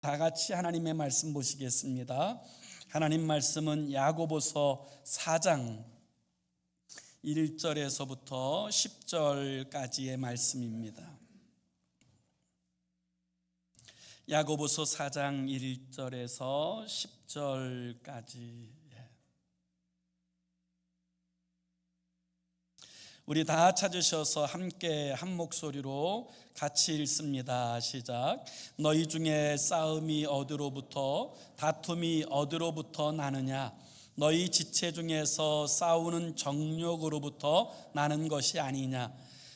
다 같이 하나님의 말씀 보시겠습니다. 하나님 말씀은 야고보서 4장 1절에서부터 10절까지의 말씀입니다. 야고보서 4장 1절에서 10절까지. 우리 다 찾으셔서 함께 한 목소리로 같이 읽습니다. 시작. 너희 중에 싸움이 어디로부터 다툼이 어디로부터 나느냐? 너희 지체 중에서 싸우는 정욕으로부터 나는 것이 아니냐?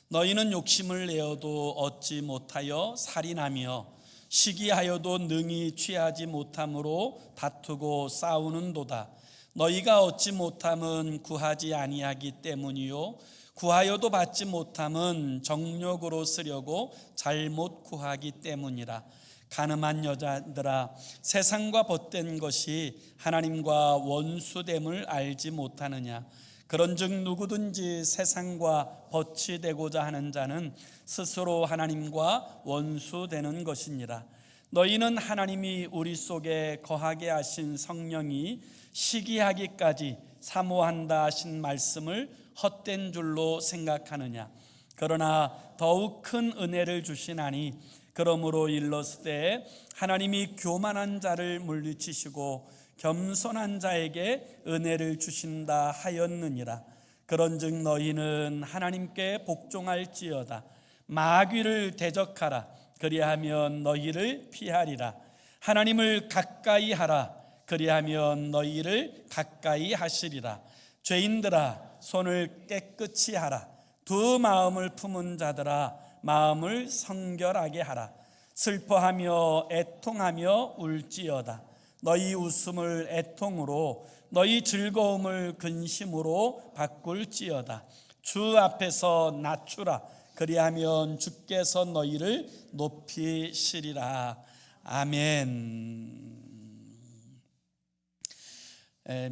너희는 욕심을 내어도 얻지 못하여 살인하며 시기하여도 능히 취하지 못함으로 다투고 싸우는도다. 너희가 얻지 못함은 구하지 아니하기 때문이요 구하여도 받지 못함은 정욕으로 쓰려고 잘못 구하기 때문이라. 가늠한 여자들아, 세상과 벗된 것이 하나님과 원수됨을 알지 못하느냐? 그런즉 누구든지 세상과 벗이 되고자 하는 자는 스스로 하나님과 원수되는 것이니라. 너희는 하나님이 우리 속에 거하게 하신 성령이 시기하기까지 사모한다 하신 말씀을 헛된 줄로 생각하느냐? 그러나 더욱 큰 은혜를 주시나니 그러므로 일렀으되 하나님이 교만한 자를 물리치시고 겸손한 자에게 은혜를 주신다 하였느니라. 그런즉 너희는 하나님께 복종할지어다. 마귀를 대적하라. 그리하면 너희를 피하리라. 하나님을 가까이 하라. 그리하면 너희를 가까이 하시리라. 죄인들아, 손을 깨끗이 하라. 두 마음을 품은 자들아, 마음을 성결하게 하라. 슬퍼하며 애통하며 울지어다. 너희 웃음을 애통으로, 너희 즐거움을 근심으로 바꿀지어다. 주 앞에서 낮추라. 그리하면 주께서 너희를 높이시리라. 아멘.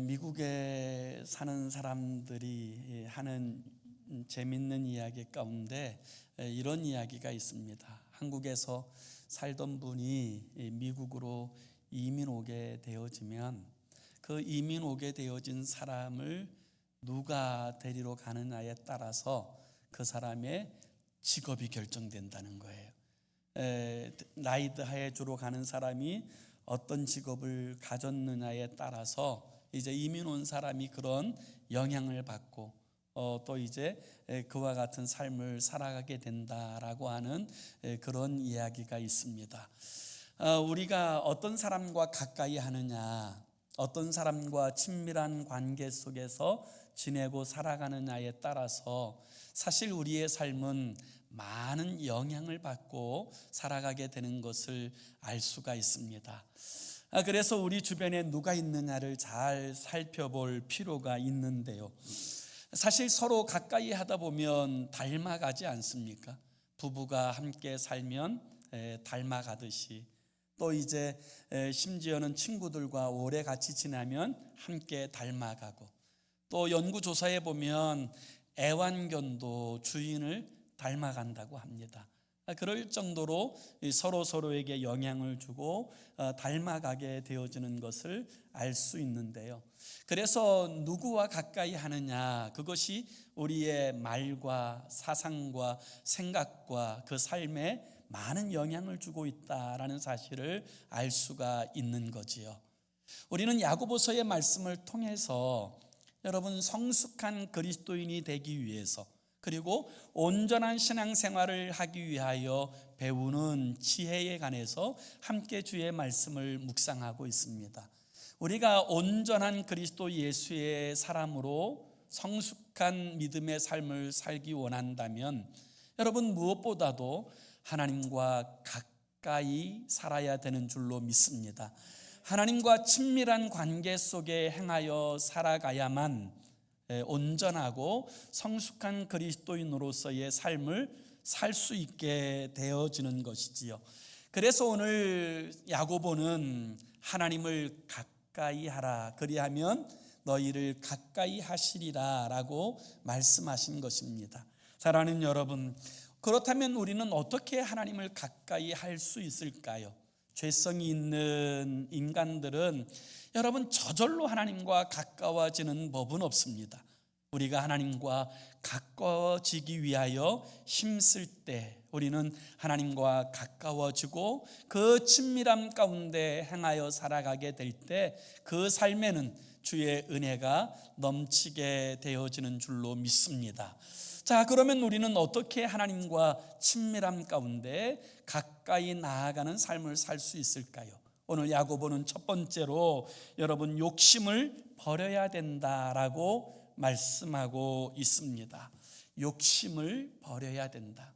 미국에 사는 사람들이 하는 재밌는 이야기 가운데 이런 이야기가 있습니다. 한국에서 살던 분이 미국으로 이민 오게 되어지면 그 이민 오게 되어진 사람을 누가 데리러 가느냐에 따라서 그 사람의 직업이 결정된다는 거예요. 라이드하에 주로 가는 사람이 어떤 직업을 가졌느냐에 따라서 이제 이민 온 사람이 그런 영향을 받고 또 이제 그와 같은 삶을 살아가게 된다라고 하는 그런 이야기가 있습니다. 우리가 어떤 사람과 가까이 하느냐, 어떤 사람과 친밀한 관계 속에서 지내고 살아가느냐에 따라서 사실 우리의 삶은 많은 영향을 받고 살아가게 되는 것을 알 수가 있습니다. 그래서 우리 주변에 누가 있느냐를 잘 살펴볼 필요가 있는데요. 사실 서로 가까이 하다 보면 닮아가지 않습니까? 부부가 함께 살면 닮아가듯이, 또 이제 심지어는 친구들과 오래 같이 지나면 함께 닮아가고, 또 연구조사에 보면 애완견도 주인을 닮아간다고 합니다. 그럴 정도로 서로에게 영향을 주고 닮아가게 되어지는 것을 알 수 있는데요. 그래서 누구와 가까이 하느냐, 그것이 우리의 말과 사상과 생각과 그 삶에 많은 영향을 주고 있다라는 사실을 알 수가 있는 거지요. 우리는 야고보서의 말씀을 통해서 여러분, 성숙한 그리스도인이 되기 위해서, 그리고 온전한 신앙생활을 하기 위하여 배우는 지혜에 관해서 함께 주의 말씀을 묵상하고 있습니다. 우리가 온전한 그리스도 예수의 사람으로 성숙한 믿음의 삶을 살기 원한다면 여러분, 무엇보다도 하나님과 가까이 살아야 되는 줄로 믿습니다. 하나님과 친밀한 관계 속에 행하여 살아가야만 온전하고 성숙한 그리스도인으로서의 삶을 살 수 있게 되어지는 것이지요. 그래서 오늘 야고보는 하나님을 가까이 하라, 그리하면 너희를 가까이 하시리라 라고 말씀하신 것입니다. 사랑하는 여러분, 그렇다면 우리는 어떻게 하나님을 가까이 할 수 있을까요? 죄성이 있는 인간들은 여러분 저절로 하나님과 가까워지는 법은 없습니다. 우리가 하나님과 가까워지기 위하여 힘쓸 때 우리는 하나님과 가까워지고 그 친밀함 가운데 행하여 살아가게 될 때 그 삶에는 주의 은혜가 넘치게 되어지는 줄로 믿습니다. 자, 그러면 우리는 어떻게 하나님과 친밀함 가운데 가까이 나아가는 삶을 살 수 있을까요? 오늘 야고보는 첫 번째로 여러분 욕심을 버려야 된다라고 말씀하고 있습니다. 욕심을 버려야 된다.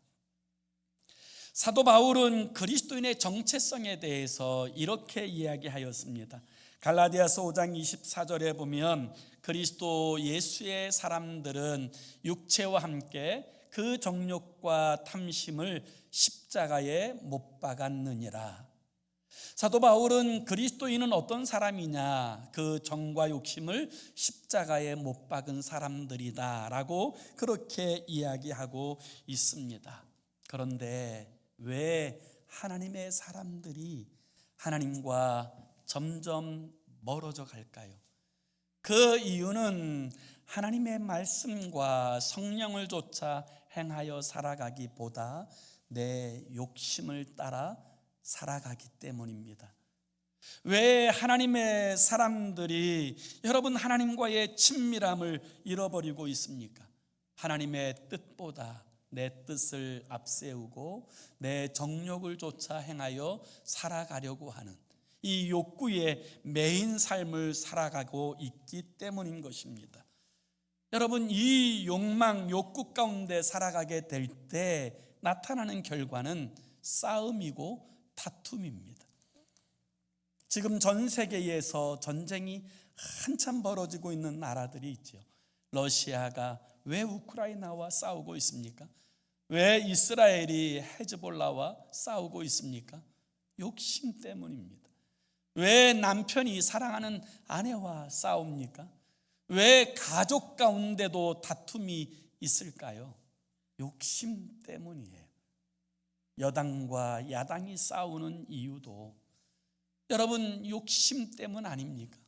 사도 바울은 그리스도인의 정체성에 대해서 이렇게 이야기하였습니다. 갈라디아서 5장 24절에 보면 그리스도 예수의 사람들은 육체와 함께 그 정욕과 탐심을 십자가에 못 박았느니라. 사도 바울은 그리스도인은 어떤 사람이냐, 그 정과 욕심을 십자가에 못 박은 사람들이다 라고 그렇게 이야기하고 있습니다. 그런데 왜 하나님의 사람들이 하나님과 점점 멀어져 갈까요? 그 이유는 하나님의 말씀과 성령을 쫓아 행하여 살아가기보다 내 욕심을 따라 살아가기 때문입니다. 왜 하나님의 사람들이 여러분 하나님과의 친밀함을 잃어버리고 있습니까? 하나님의 뜻보다 내 뜻을 앞세우고 내 정욕을 쫓아 행하여 살아가려고 하는 이 욕구의 매인 삶을 살아가고 있기 때문인 것입니다. 여러분, 이 욕망, 욕구 가운데 살아가게 될 때 나타나는 결과는 싸움이고 다툼입니다. 지금 전 세계에서 전쟁이 한참 벌어지고 있는 나라들이 있죠. 러시아가 왜 우크라이나와 싸우고 있습니까? 왜 이스라엘이 헤즈볼라와 싸우고 있습니까? 욕심 때문입니다. 왜 남편이 사랑하는 아내와 싸웁니까? 왜 가족 가운데도 다툼이 있을까요? 욕심 때문이에요. 여당과 야당이 싸우는 이유도 여러분 욕심 때문 아닙니까?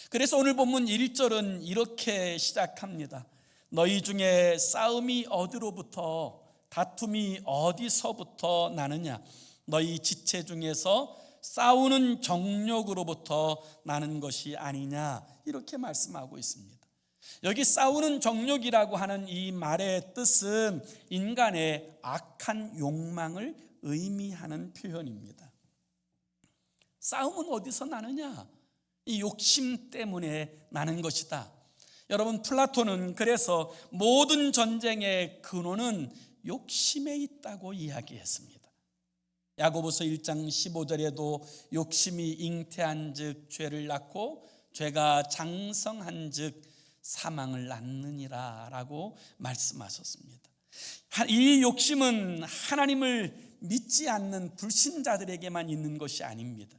그래서 오늘 본문 1절은 이렇게 시작합니다. 너희 중에 싸움이 어디로부터, 다툼이 어디서부터 나느냐? 너희 지체 중에서 싸우는 정욕으로부터 나는 것이 아니냐? 이렇게 말씀하고 있습니다. 여기 싸우는 정욕이라고 하는 이 말의 뜻은 인간의 악한 욕망을 의미하는 표현입니다. 싸움은 어디서 나느냐? 이 욕심 때문에 나는 것이다. 여러분, 플라톤은 그래서 모든 전쟁의 근원은 욕심에 있다고 이야기했습니다. 야고보서 1장 15절에도 욕심이 잉태한 즉 죄를 낳고 죄가 장성한 즉 사망을 낳느니라 라고 말씀하셨습니다. 이 욕심은 하나님을 믿지 않는 불신자들에게만 있는 것이 아닙니다.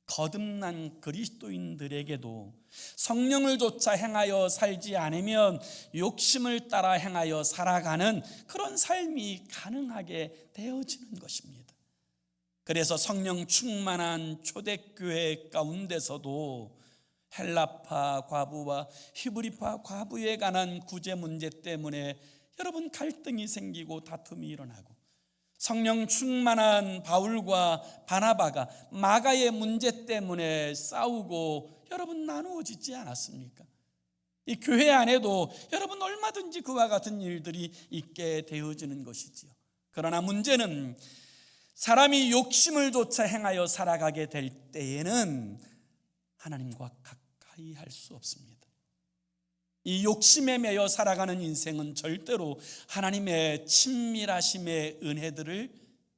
거듭난 그리스도인들에게도 성령을 쫓아 행하여 살지 않으면 욕심을 따라 행하여 살아가는 그런 삶이 가능하게 되어지는 것입니다. 그래서 성령 충만한 초대교회 가운데서도 헬라파 과부와 히브리파 과부에 관한 구제 문제 때문에 여러분 갈등이 생기고 다툼이 일어나고, 성령 충만한 바울과 바나바가 마가의 문제 때문에 싸우고 여러분 나누어지지 않았습니까? 이 교회 안에도 여러분 얼마든지 그와 같은 일들이 있게 되어지는 것이지요. 그러나 문제는 사람이 욕심을 쫓아 행하여 살아가게 될 때에는 하나님과 가까이 할 수 없습니다. 이 욕심에 매여 살아가는 인생은 절대로 하나님의 친밀하심의 은혜들을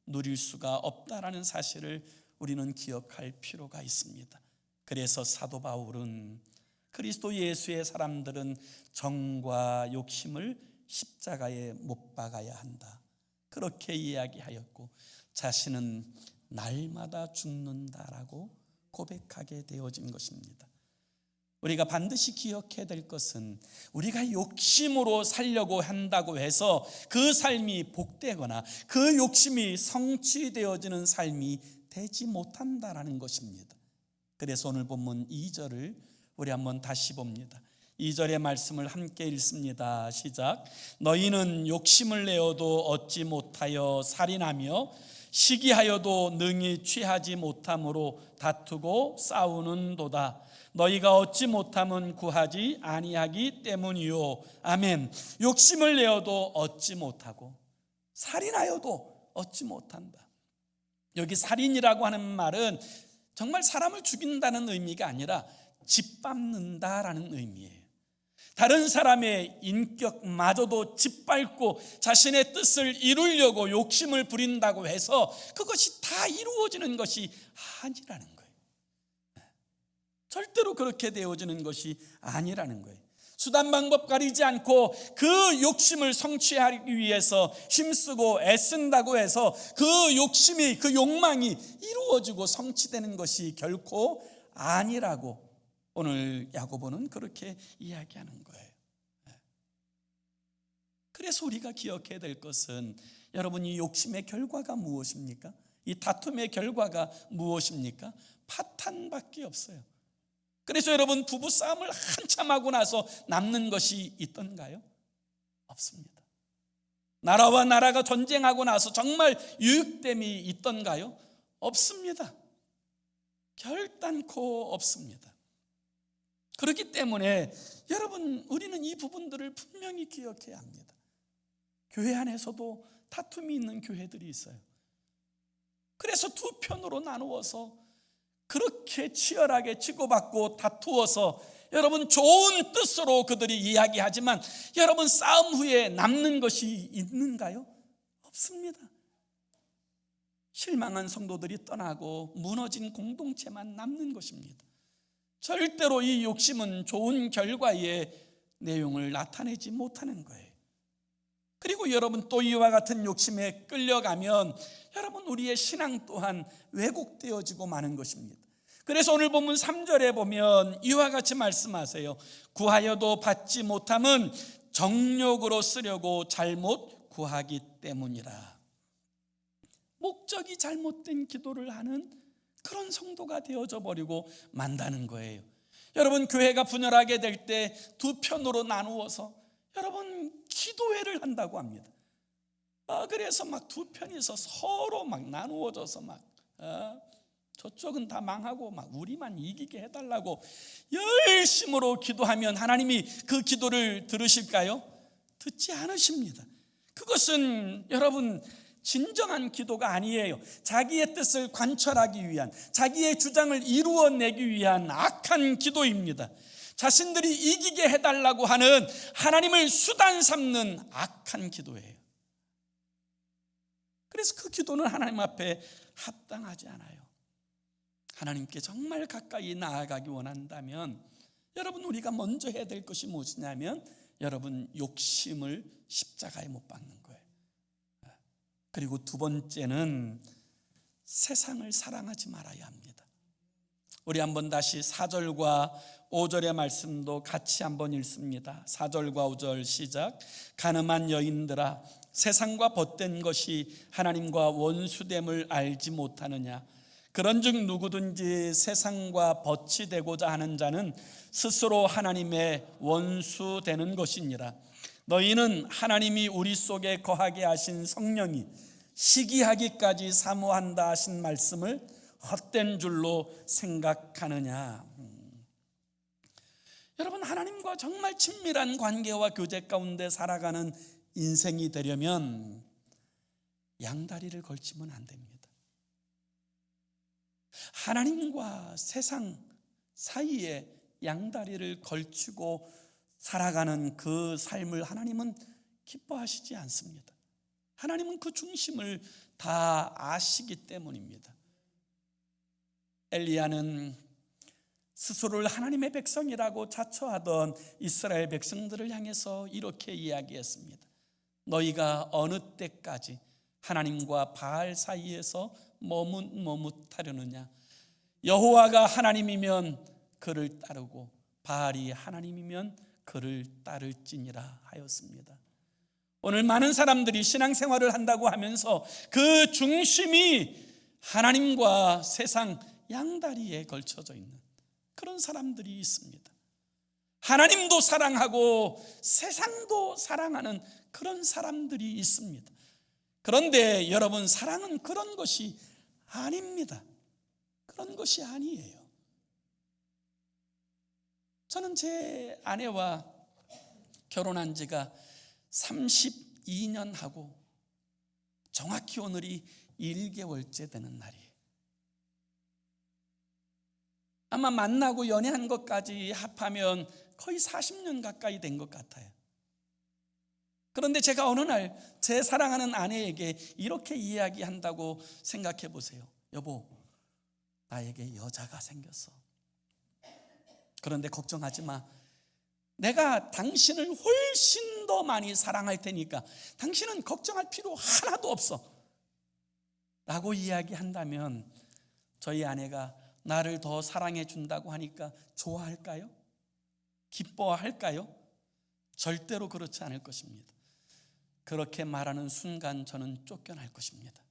누릴 수가 없다라는 사실을 우리는 기억할 필요가 있습니다. 그래서 사도 바울은 그리스도 예수의 사람들은 정과 욕심을 십자가에 못 박아야 한다, 그렇게 이야기하였고 자신은 날마다 죽는다라고 고백하게 되어진 것입니다. 우리가 반드시 기억해야 될 것은 우리가 욕심으로 살려고 한다고 해서 그 삶이 복되거나 그 욕심이 성취되어지는 삶이 되지 못한다라는 것입니다. 그래서 오늘 본문 2절을 우리 한번 다시 봅니다. 2절의 말씀을 함께 읽습니다. 시작. 너희는 욕심을 내어도 얻지 못하여 살인하며 시기하여도 능히 취하지 못함으로 다투고 싸우는도다. 너희가 얻지 못함은 구하지 아니하기 때문이요. 아멘. 욕심을 내어도 얻지 못하고 살인하여도 얻지 못한다. 여기 살인이라고 하는 말은 정말 사람을 죽인다는 의미가 아니라 짓밟는다라는 의미예요. 다른 사람의 인격마저도 짓밟고 자신의 뜻을 이루려고 욕심을 부린다고 해서 그것이 다 이루어지는 것이 아니라는 거예요. 절대로 그렇게 되어지는 것이 아니라는 거예요. 수단 방법 가리지 않고 그 욕심을 성취하기 위해서 힘쓰고 애쓴다고 해서 그 욕심이, 그 욕망이 이루어지고 성취되는 것이 결코 아니라고 오늘 야고보는 그렇게 이야기하는 거예요. 그래서 우리가 기억해야 될 것은 여러분, 이 욕심의 결과가 무엇입니까? 이 다툼의 결과가 무엇입니까? 파탄밖에 없어요. 그래서 여러분, 부부싸움을 한참 하고 나서 남는 것이 있던가요? 없습니다. 나라와 나라가 전쟁하고 나서 정말 유익됨이 있던가요? 없습니다. 결단코 없습니다. 그렇기 때문에 여러분, 우리는 이 부분들을 분명히 기억해야 합니다. 교회 안에서도 다툼이 있는 교회들이 있어요. 그래서 두 편으로 나누어서 그렇게 치열하게 치고받고 다투어서 여러분, 좋은 뜻으로 그들이 이야기하지만 여러분, 싸움 후에 남는 것이 있는가요? 없습니다. 실망한 성도들이 떠나고 무너진 공동체만 남는 것입니다. 절대로 이 욕심은 좋은 결과의 내용을 나타내지 못하는 거예요. 그리고 여러분, 또 이와 같은 욕심에 끌려가면 여러분, 우리의 신앙 또한 왜곡되어지고 마는 것입니다. 그래서 오늘 본문 3절에 보면 이와 같이 말씀하세요. 구하여도 받지 못함은 정욕으로 쓰려고 잘못 구하기 때문이라. 목적이 잘못된 기도를 하는 그런 성도가 되어져 버리고 만다는 거예요. 여러분, 교회가 분열하게 될 때 두 편으로 나누어서 여러분, 기도회를 한다고 합니다. 그래서 막 두 편이서 서로 막 나누어져서 막 저쪽은 다 망하고 막 우리만 이기게 해달라고 열심으로 기도하면 하나님이 그 기도를 들으실까요? 듣지 않으십니다. 그것은 여러분, 진정한 기도가 아니에요. 자기의 뜻을 관철하기 위한, 자기의 주장을 이루어내기 위한 악한 기도입니다. 자신들이 이기게 해달라고 하는 하나님을 수단 삼는 악한 기도예요. 그래서 그 기도는 하나님 앞에 합당하지 않아요. 하나님께 정말 가까이 나아가기 원한다면 여러분, 우리가 먼저 해야 될 것이 무엇이냐면 여러분, 욕심을 십자가에 못 박는 거예요. 그리고 두 번째는 세상을 사랑하지 말아야 합니다. 우리 한번 다시 4절과 5절의 말씀도 같이 한번 읽습니다. 4절과 5절 시작. 가늠한 여인들아, 세상과 벗된 것이 하나님과 원수됨을 알지 못하느냐. 그런즉 누구든지 세상과 벗이 되고자 하는 자는 스스로 하나님의 원수 되는 것이니라. 너희는 하나님이 우리 속에 거하게 하신 성령이 시기하기까지 사모한다 하신 말씀을 헛된 줄로 생각하느냐. 여러분, 하나님과 정말 친밀한 관계와 교제 가운데 살아가는 인생이 되려면 양다리를 걸치면 안 됩니다. 하나님과 세상 사이에 양다리를 걸치고 살아가는 그 삶을 하나님은 기뻐하시지 않습니다. 하나님은 그 중심을 다 아시기 때문입니다. 엘리야는 스스로를 하나님의 백성이라고 자처하던 이스라엘 백성들을 향해서 이렇게 이야기했습니다. 너희가 어느 때까지 하나님과 바알 사이에서 머뭇머뭇하려느냐. 여호와가 하나님이면 그를 따르고 바알이 하나님이면 그를 따를지니라 하였습니다. 오늘 많은 사람들이 신앙생활을 한다고 하면서 그 중심이 하나님과 세상 양다리에 걸쳐져 있는 그런 사람들이 있습니다. 하나님도 사랑하고 세상도 사랑하는 그런 사람들이 있습니다. 그런데 여러분, 사랑은 그런 것이 아닙니다. 그런 것이 아니에요. 저는 제 아내와 결혼한 지가 32년 하고 정확히 오늘이 1개월째 되는 날이에요. 아마 만나고 연애한 것까지 합하면 거의 40년 가까이 된 것 같아요. 그런데 제가 어느 날 제 사랑하는 아내에게 이렇게 이야기한다고 생각해 보세요. 여보, 나에게 여자가 생겼어. 그런데 걱정하지 마. 내가 당신을 훨씬 더 많이 사랑할 테니까 당신은 걱정할 필요 하나도 없어 라고 이야기한다면 저희 아내가 나를 더 사랑해 준다고 하니까 좋아할까요? 기뻐할까요? 절대로 그렇지 않을 것입니다. 그렇게 말하는 순간 저는 쫓겨날 것입니다.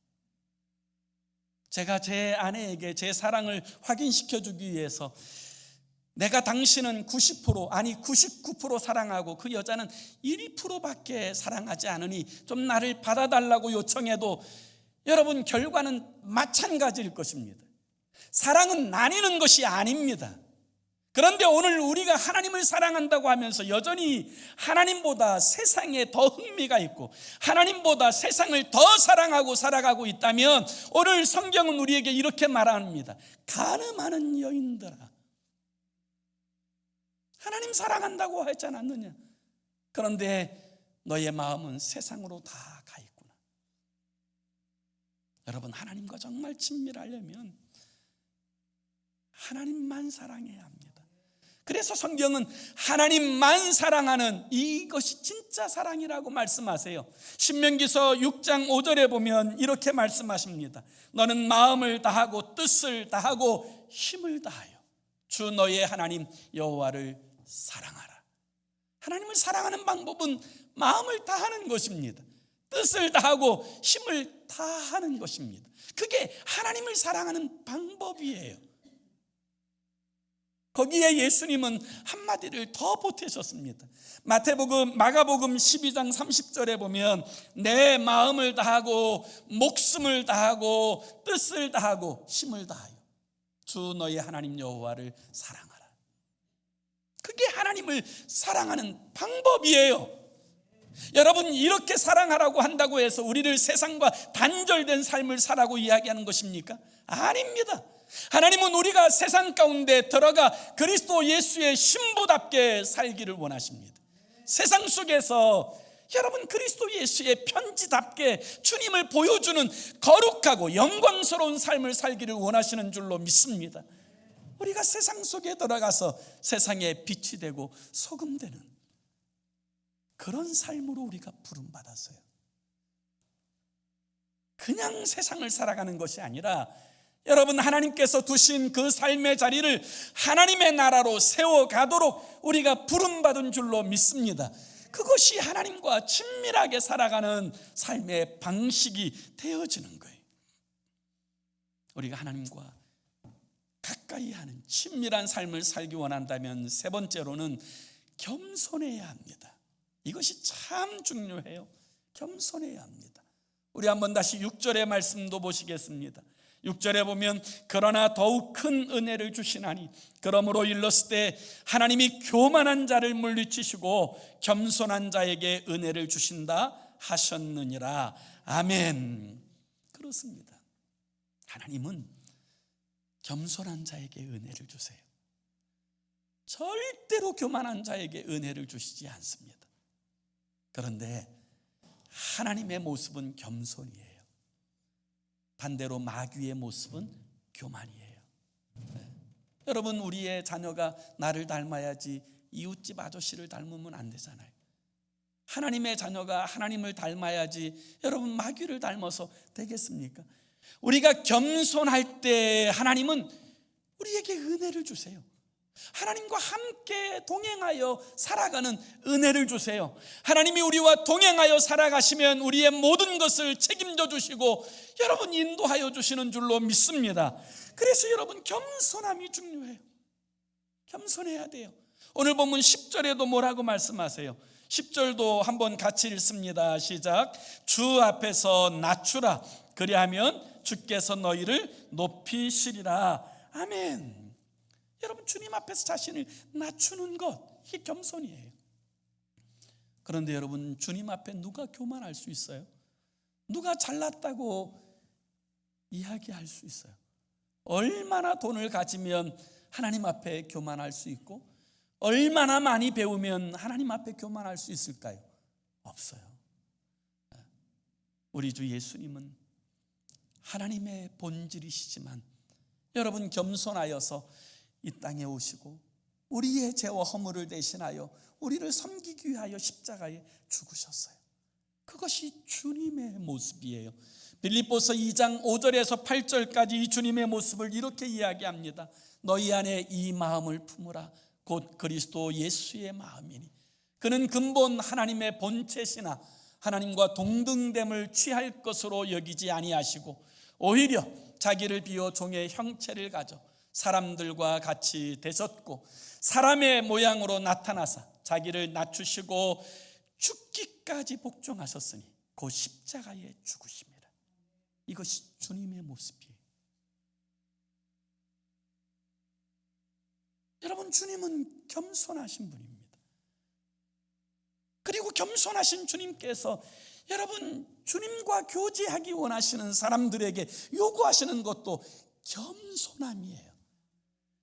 제가 제 아내에게 제 사랑을 확인시켜주기 위해서 내가 당신은 90% 아니 99% 사랑하고 그 여자는 1%밖에 사랑하지 않으니 좀 나를 받아달라고 요청해도 여러분, 결과는 마찬가지일 것입니다. 사랑은 나뉘는 것이 아닙니다. 그런데 오늘 우리가 하나님을 사랑한다고 하면서 여전히 하나님보다 세상에 더 흥미가 있고 하나님보다 세상을 더 사랑하고 살아가고 있다면 오늘 성경은 우리에게 이렇게 말합니다. 가늠하는 여인들아, 하나님 사랑한다고 하지 않았느냐? 그런데 너의 마음은 세상으로 다 가 있구나. 여러분, 하나님과 정말 친밀하려면 하나님만 사랑해야 합니다. 그래서 성경은 하나님만 사랑하는 이것이 진짜 사랑이라고 말씀하세요. 신명기서 6장 5절에 보면 이렇게 말씀하십니다. 너는 마음을 다하고 뜻을 다하고 힘을 다하여 주 너의 하나님 여호와를 사랑하라. 하나님을 사랑하는 방법은 마음을 다하는 것입니다. 뜻을 다하고 힘을 다하는 것입니다. 그게 하나님을 사랑하는 방법이에요. 거기에 예수님은 한마디를 더 보태셨습니다. 마가복음 12장 30절에 보면 내 마음을 다하고 목숨을 다하고 뜻을 다하고 힘을 다하여 주 너의 하나님 여호와를 사랑하라. 그게 하나님을 사랑하는 방법이에요. 여러분, 이렇게 사랑하라고 한다고 해서 우리를 세상과 단절된 삶을 살라고 이야기하는 것입니까? 아닙니다. 하나님은 우리가 세상 가운데 들어가 그리스도 예수의 신부답게 살기를 원하십니다. 세상 속에서 여러분, 그리스도 예수의 편지답게 주님을 보여주는 거룩하고 영광스러운 삶을 살기를 원하시는 줄로 믿습니다. 우리가 세상 속에 들어가서 세상에 빛이 되고 소금 되는 그런 삶으로 우리가 부름받았어요. 그냥 세상을 살아가는 것이 아니라 여러분, 하나님께서 두신 그 삶의 자리를 하나님의 나라로 세워가도록 우리가 부름받은 줄로 믿습니다. 그것이 하나님과 친밀하게 살아가는 삶의 방식이 되어지는 거예요. 우리가 하나님과 가까이 하는 친밀한 삶을 살기 원한다면 세 번째로는 겸손해야 합니다. 이것이 참 중요해요. 겸손해야 합니다. 우리 한번 다시 6절의 말씀도 보시겠습니다. 6절에 보면 그러나 더욱 큰 은혜를 주시나니 그러므로 일렀을 때 하나님이 교만한 자를 물리치시고 겸손한 자에게 은혜를 주신다 하셨느니라. 아멘. 그렇습니다. 하나님은 겸손한 자에게 은혜를 주세요. 절대로 교만한 자에게 은혜를 주시지 않습니다. 그런데 하나님의 모습은 겸손이에요. 반대로 마귀의 모습은 교만이에요. 여러분, 우리의 자녀가 나를 닮아야지 이웃집 아저씨를 닮으면 안 되잖아요. 하나님의 자녀가 하나님을 닮아야지 여러분 마귀를 닮아서 되겠습니까? 우리가 겸손할 때 하나님은 우리에게 은혜를 주세요. 하나님과 함께 동행하여 살아가는 은혜를 주세요. 하나님이 우리와 동행하여 살아가시면 우리의 모든 것을 책임져 주시고 여러분 인도하여 주시는 줄로 믿습니다. 그래서 여러분 겸손함이 중요해요. 겸손해야 돼요. 오늘 본문 10절에도 뭐라고 말씀하세요? 10절도 한번 같이 읽습니다. 시작. 주 앞에서 낮추라. 그리하면 주께서 너희를 높이시리라. 아멘. 여러분 주님 앞에서 자신을 낮추는 것, 이게 겸손이에요. 그런데 여러분 주님 앞에 누가 교만할 수 있어요? 누가 잘났다고 이야기할 수 있어요? 얼마나 돈을 가지면 하나님 앞에 교만할 수 있고 얼마나 많이 배우면 하나님 앞에 교만할 수 있을까요? 없어요. 우리 주 예수님은 하나님의 본질이시지만 여러분 겸손하여서 이 땅에 오시고 우리의 죄와 허물을 대신하여 우리를 섬기기 위하여 십자가에 죽으셨어요. 그것이 주님의 모습이에요. 빌립보서 2장 5절에서 8절까지 이 주님의 모습을 이렇게 이야기합니다. 너희 안에 이 마음을 품으라. 곧 그리스도 예수의 마음이니 그는 근본 하나님의 본체시나 하나님과 동등됨을 취할 것으로 여기지 아니하시고 오히려 자기를 비워 종의 형체를 가져 사람들과 같이 되셨고 사람의 모양으로 나타나사 자기를 낮추시고 죽기까지 복종하셨으니 그 십자가에 죽으십니다. 이것이 주님의 모습이에요. 여러분 주님은 겸손하신 분입니다. 그리고 겸손하신 주님께서 여러분 주님과 교제하기 원하시는 사람들에게 요구하시는 것도 겸손함이에요.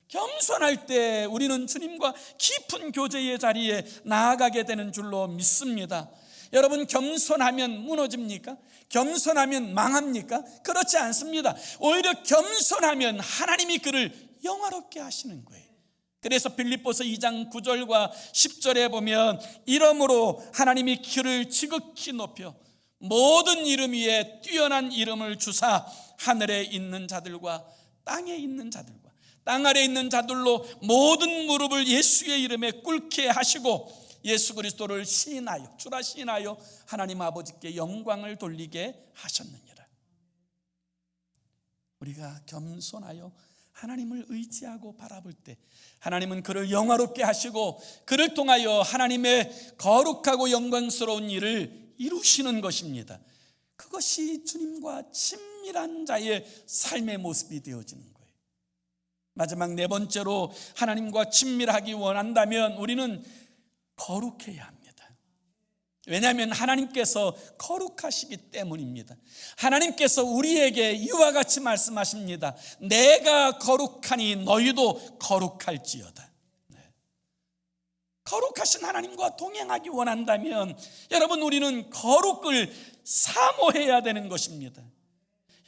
겸손할 때 우리는 주님과 깊은 교제의 자리에 나아가게 되는 줄로 믿습니다. 여러분 겸손하면 무너집니까? 겸손하면 망합니까? 그렇지 않습니다. 오히려 겸손하면 하나님이 그를 영화롭게 하시는 거예요. 그래서 빌립보서 2장 9절과 10절에 보면 이러므로 하나님이 그를 지극히 높여 모든 이름 위에 뛰어난 이름을 주사 하늘에 있는 자들과 땅에 있는 자들과 땅 아래 있는 자들로 모든 무릎을 예수의 이름에 꿇게 하시고 예수 그리스도를 시인하여 주라 시인하여 하나님 아버지께 영광을 돌리게 하셨느니라. 우리가 겸손하여 하나님을 의지하고 바라볼 때 하나님은 그를 영화롭게 하시고 그를 통하여 하나님의 거룩하고 영광스러운 일을 이루시는 것입니다. 그것이 주님과 친밀한 자의 삶의 모습이 되어지는 거예요. 마지막 네 번째로 하나님과 친밀하기 원한다면 우리는 거룩해야 합니다. 왜냐하면 하나님께서 거룩하시기 때문입니다. 하나님께서 우리에게 이와 같이 말씀하십니다. 내가 거룩하니 너희도 거룩할지어다. 거룩하신 하나님과 동행하기 원한다면 여러분 우리는 거룩을 사모해야 되는 것입니다.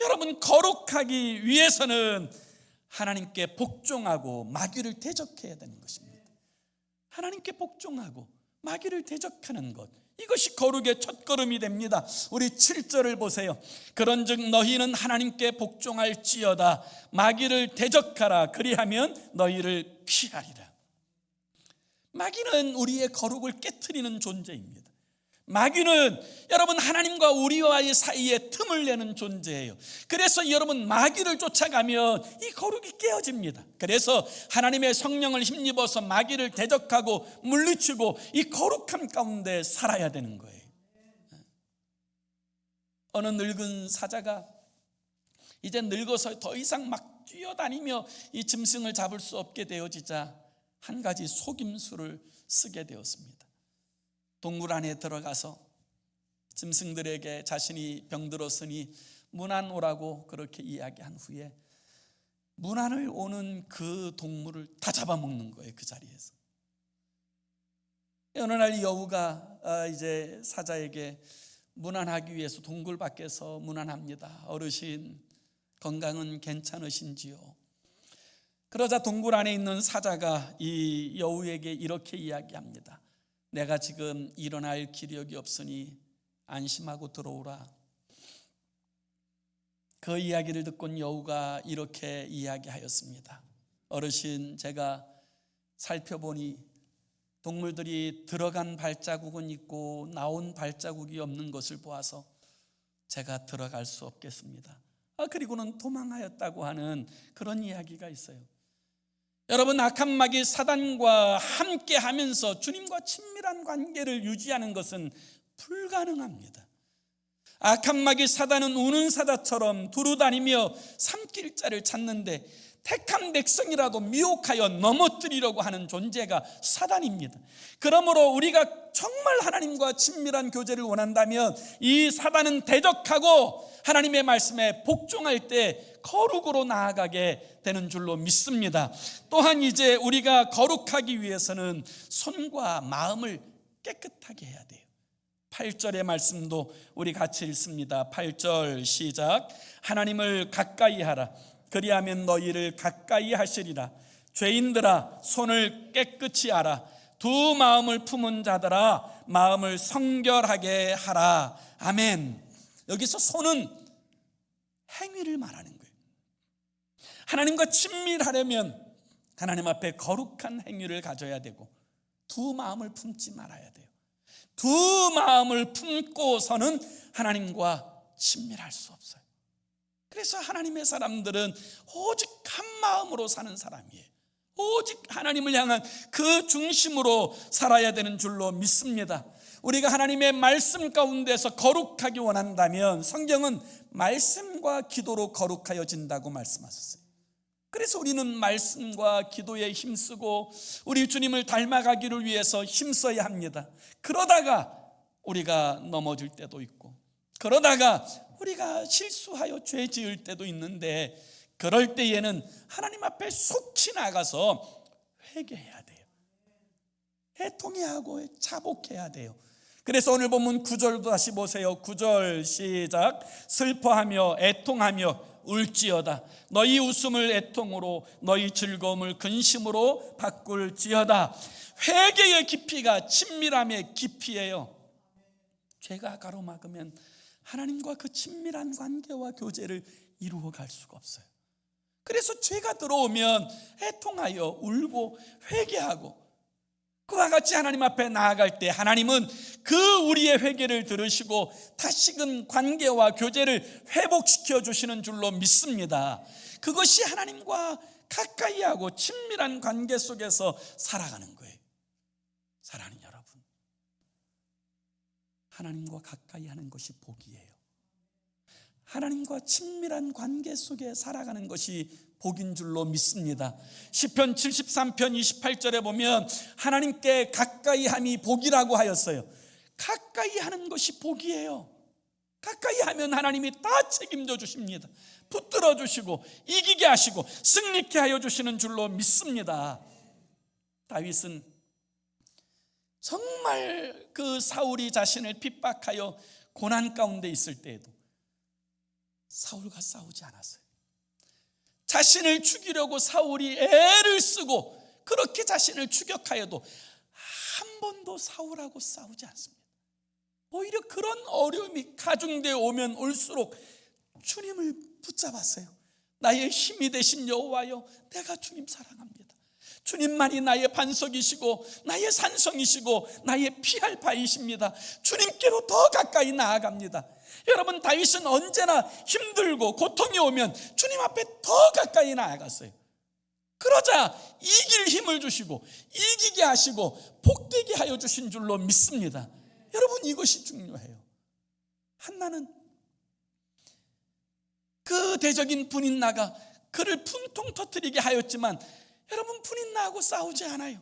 여러분 거룩하기 위해서는 하나님께 복종하고 마귀를 대적해야 되는 것입니다. 하나님께 복종하고 마귀를 대적하는 것, 이것이 거룩의 첫걸음이 됩니다. 우리 7절을 보세요. 그런즉 너희는 하나님께 복종할지어다. 마귀를 대적하라. 그리하면 너희를 피하리라. 마귀는 우리의 거룩을 깨트리는 존재입니다. 마귀는 여러분 하나님과 우리와의 사이에 틈을 내는 존재예요. 그래서 여러분 마귀를 쫓아가면 이 거룩이 깨어집니다. 그래서 하나님의 성령을 힘입어서 마귀를 대적하고 물리치고 이 거룩함 가운데 살아야 되는 거예요. 어느 늙은 사자가 이제 늙어서 더 이상 막 뛰어다니며 이 짐승을 잡을 수 없게 되어지자 한 가지 속임수를 쓰게 되었습니다. 동굴 안에 들어가서 짐승들에게 자신이 병들었으니 문안 오라고 그렇게 이야기한 후에 문안을 오는 그 동물을 다 잡아먹는 거예요. 그 자리에서. 어느 날 여우가 이제 사자에게 문안하기 위해서 동굴 밖에서 문안합니다. 어르신 건강은 괜찮으신지요? 그러자 동굴 안에 있는 사자가 이 여우에게 이렇게 이야기합니다. 내가 지금 일어날 기력이 없으니 안심하고 들어오라. 그 이야기를 듣곤 여우가 이렇게 이야기하였습니다. 어르신, 제가 살펴보니 동물들이 들어간 발자국은 있고 나온 발자국이 없는 것을 보아서 제가 들어갈 수 없겠습니다. 그리고는 도망하였다고 하는 그런 이야기가 있어요. 여러분, 악한 마귀 사단과 함께 하면서 주님과 친밀한 관계를 유지하는 것은 불가능합니다. 악한 마귀 사단은 우는 사자처럼 두루다니며 삼킬 자를 찾는데 택한 백성이라도 미혹하여 넘어뜨리려고 하는 존재가 사단입니다. 그러므로 우리가 정말 하나님과 친밀한 교제를 원한다면 이 사단은 대적하고 하나님의 말씀에 복종할 때 거룩으로 나아가게 되는 줄로 믿습니다. 또한 이제 우리가 거룩하기 위해서는 손과 마음을 깨끗하게 해야 돼요. 8절의 말씀도 우리 같이 읽습니다. 8절 시작. 하나님을 가까이 하라. 그리하면 너희를 가까이 하시리라. 죄인들아, 손을 깨끗이 하라. 두 마음을 품은 자들아, 마음을 성결하게 하라. 아멘. 여기서 손은 행위를 말하는 거예요. 하나님과 친밀하려면 하나님 앞에 거룩한 행위를 가져야 되고 두 마음을 품지 말아야 돼요. 두 마음을 품고서는 하나님과 친밀할 수 없어요. 그래서 하나님의 사람들은 오직 한 마음으로 사는 사람이에요. 오직 하나님을 향한 그 중심으로 살아야 되는 줄로 믿습니다. 우리가 하나님의 말씀 가운데서 거룩하기 원한다면 성경은 말씀과 기도로 거룩하여진다고 말씀하셨어요. 그래서 우리는 말씀과 기도에 힘쓰고 우리 주님을 닮아가기를 위해서 힘써야 합니다. 그러다가 우리가 넘어질 때도 있고, 그러다가 우리가 실수하여 죄 지을 때도 있는데, 그럴 때에는 하나님 앞에 속히 나가서 회개해야 돼요. 애통해야 하고 자복해야 돼요. 그래서 오늘 본문 9절도 다시 보세요. 9절 시작. 슬퍼하며 애통하며 울지어다. 너희 웃음을 애통으로, 너희 즐거움을 근심으로 바꿀지어다. 회개의 깊이가 친밀함의 깊이예요. 죄가 가로막으면 하나님과 그 친밀한 관계와 교제를 이루어갈 수가 없어요. 그래서 죄가 들어오면 애통하여 울고 회개하고, 그와 같이 하나님 앞에 나아갈 때 하나님은 그 우리의 회개를 들으시고 다시금 관계와 교제를 회복시켜 주시는 줄로 믿습니다. 그것이 하나님과 가까이 하고 친밀한 관계 속에서 살아가는 거예요. 사랑하는 여러분, 하나님과 가까이 하는 것이 복이에요. 하나님과 친밀한 관계 속에 살아가는 것이 복인 줄로 믿습니다. 시편 73편 28절에 보면 하나님께 가까이 함이 복이라고 하였어요. 가까이 하는 것이 복이에요. 가까이 하면 하나님이 다 책임져 주십니다. 붙들어 주시고 이기게 하시고 승리케 하여 주시는 줄로 믿습니다. 다윗은 정말 그 사울이 자신을 핍박하여 고난 가운데 있을 때에도 사울과 싸우지 않았어요. 자신을 죽이려고 사울이 애를 쓰고 그렇게 자신을 추격하여도 한 번도 사울하고 싸우지 않습니다. 오히려 그런 어려움이 가중되어 오면 올수록 주님을 붙잡았어요. 나의 힘이 되신 여호와여, 내가 주님 사랑합니다. 주님만이 나의 반석이시고 나의 산성이시고 나의 피할 바이십니다. 주님께로 더 가까이 나아갑니다. 여러분, 다윗은 언제나 힘들고 고통이 오면 주님 앞에 더 가까이 나아갔어요. 그러자 이길 힘을 주시고 이기게 하시고 복되게 하여 주신 줄로 믿습니다. 여러분, 이것이 중요해요. 한나는 그 대적인 분인나가 그를 분통 터뜨리게 하였지만 여러분, 분인나하고 싸우지 않아요.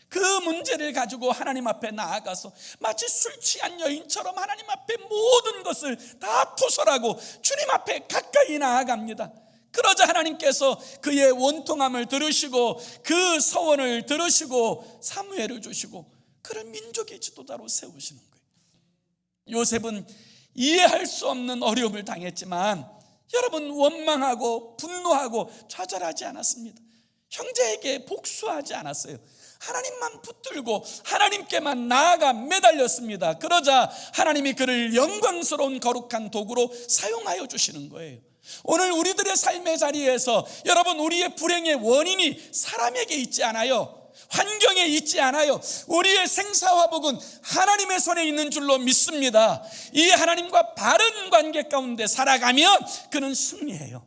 그 문제를 가지고 하나님 앞에 나아가서 마치 술 취한 여인처럼 하나님 앞에 모든 것을 다 토설하고 주님 앞에 가까이 나아갑니다. 그러자 하나님께서 그의 원통함을 들으시고 그 서원을 들으시고 사무엘을 주시고 그를 민족의 지도자로 세우시는 거예요. 요셉은 이해할 수 없는 어려움을 당했지만 여러분, 원망하고 분노하고 좌절하지 않았습니다. 형제에게 복수하지 않았어요. 하나님만 붙들고 하나님께만 나아가 매달렸습니다. 그러자 하나님이 그를 영광스러운 거룩한 도구로 사용하여 주시는 거예요. 오늘 우리들의 삶의 자리에서 여러분, 우리의 불행의 원인이 사람에게 있지 않아요. 환경에 있지 않아요. 우리의 생사화복은 하나님의 손에 있는 줄로 믿습니다. 이 하나님과 바른 관계 가운데 살아가면 그는 승리해요.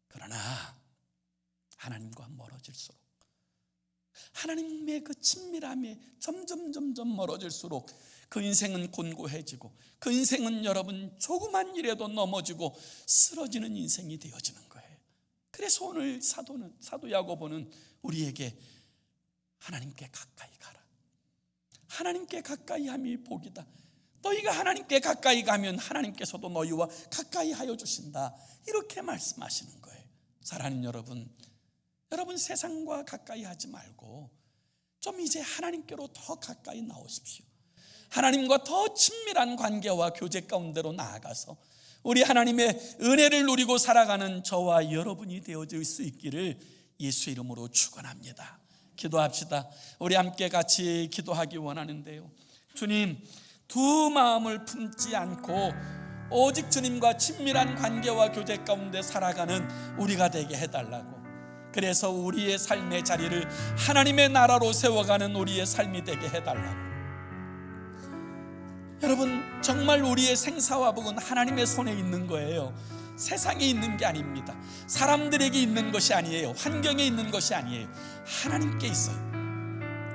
그러나 하나님과 멀어질수록, 하나님의 그 친밀함에 점점 멀어질수록 그 인생은 곤고해지고, 그 인생은 여러분 조그만 일에도 넘어지고 쓰러지는 인생이 되어지는 거예요. 그래서 오늘 사도 야고보는 우리에게 하나님께 가까이 가라, 하나님께 가까이 함이 복이다, 너희가 하나님께 가까이 가면 하나님께서도 너희와 가까이 하여 주신다, 이렇게 말씀하시는 거예요. 사랑하는 여러분 세상과 가까이 하지 말고 좀 이제 하나님께로 더 가까이 나오십시오. 하나님과 더 친밀한 관계와 교제 가운데로 나아가서 우리 하나님의 은혜를 누리고 살아가는 저와 여러분이 되어질 수 있기를 예수 이름으로 축원합니다. 기도합시다. 우리 함께 같이 기도하기 원하는데요, 주님, 두 마음을 품지 않고 오직 주님과 친밀한 관계와 교제 가운데 살아가는 우리가 되게 해달라고, 그래서 우리의 삶의 자리를 하나님의 나라로 세워가는 우리의 삶이 되게 해달라고. 여러분, 정말 우리의 생사화복은 하나님의 손에 있는 거예요. 세상에 있는 게 아닙니다. 사람들에게 있는 것이 아니에요. 환경에 있는 것이 아니에요. 하나님께 있어요.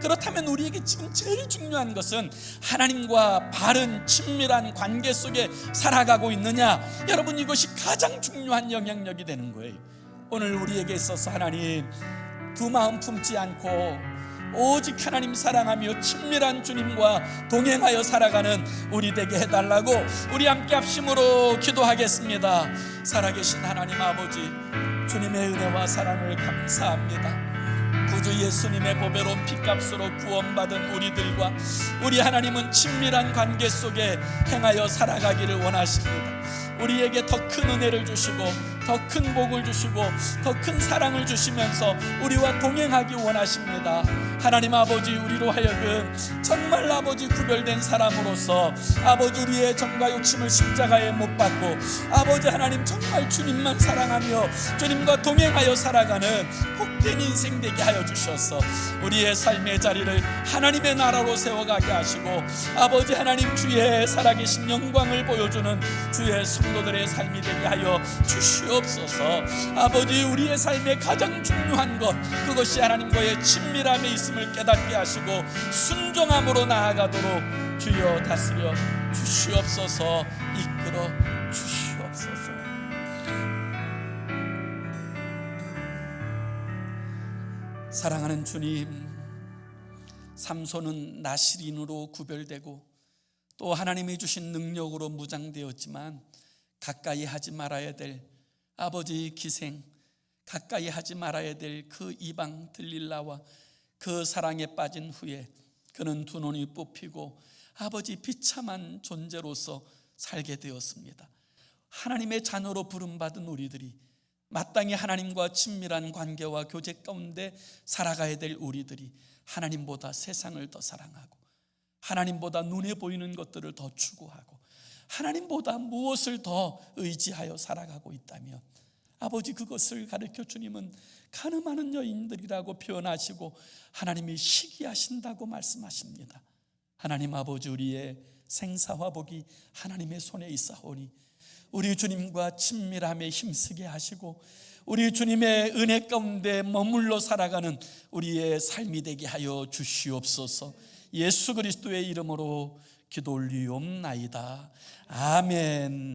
그렇다면 우리에게 지금 제일 중요한 것은 하나님과 바른 친밀한 관계 속에 살아가고 있느냐, 여러분, 이것이 가장 중요한 영향력이 되는 거예요. 오늘 우리에게 있어서 하나님, 두 마음 품지 않고 오직 하나님 사랑하며 친밀한 주님과 동행하여 살아가는 우리 되게 해달라고 우리 함께 합심으로 기도하겠습니다. 살아계신 하나님 아버지, 주님의 은혜와 사랑을 감사합니다. 구주 예수님의 보배로운 피값으로 구원받은 우리들과 우리 하나님은 친밀한 관계 속에 행하여 살아가기를 원하십니다. 우리에게 더 큰 은혜를 주시고 더 큰 복을 주시고 더 큰 사랑을 주시면서 우리와 동행하기 원하십니다. 하나님 아버지, 우리로 하여금 정말 아버지 구별된 사람으로서 아버지 우리의 정과 욕심을 십자가에 못 박고 아버지 하나님 정말 주님만 사랑하며 주님과 동행하여 살아가는 복된 인생 되게 하여 주셔서 우리의 삶의 자리를 하나님의 나라로 세워가게 하시고 아버지 하나님 주의 살아계신 영광을 보여주는 주의 성도들의 삶이 되게 하여 주시옵소서. 아버지, 우리의 삶의 가장 중요한 것, 그것이 하나님과의 친밀함에 있음을 깨닫게 하시고 순종함으로 나아가도록 주여 다스려 주시옵소서. 이끌어 주시옵소서. 사랑하는 주님, 삼손은 나실인으로 구별되고 또 하나님이 주신 능력으로 무장되었지만 가까이 하지 말아야 될 아버지 기생, 가까이 하지 말아야 될 그 이방 들릴라와 그 사랑에 빠진 후에 그는 두 눈이 뽑히고 아버지 비참한 존재로서 살게 되었습니다. 하나님의 자녀로 부름받은 우리들이 마땅히 하나님과 친밀한 관계와 교제 가운데 살아가야 될 우리들이 하나님보다 세상을 더 사랑하고 하나님보다 눈에 보이는 것들을 더 추구하고 하나님보다 무엇을 더 의지하여 살아가고 있다면 아버지, 그것을 가르쳐 주님은 가늠하는 여인들이라고 표현하시고 하나님이 시기하신다고 말씀하십니다. 하나님 아버지, 우리의 생사화복이 하나님의 손에 있사오니 우리 주님과 친밀함에 힘쓰게 하시고 우리 주님의 은혜 가운데 머물러 살아가는 우리의 삶이 되게 하여 주시옵소서. 예수 그리스도의 이름으로 기도 올리옵나이다. 아멘.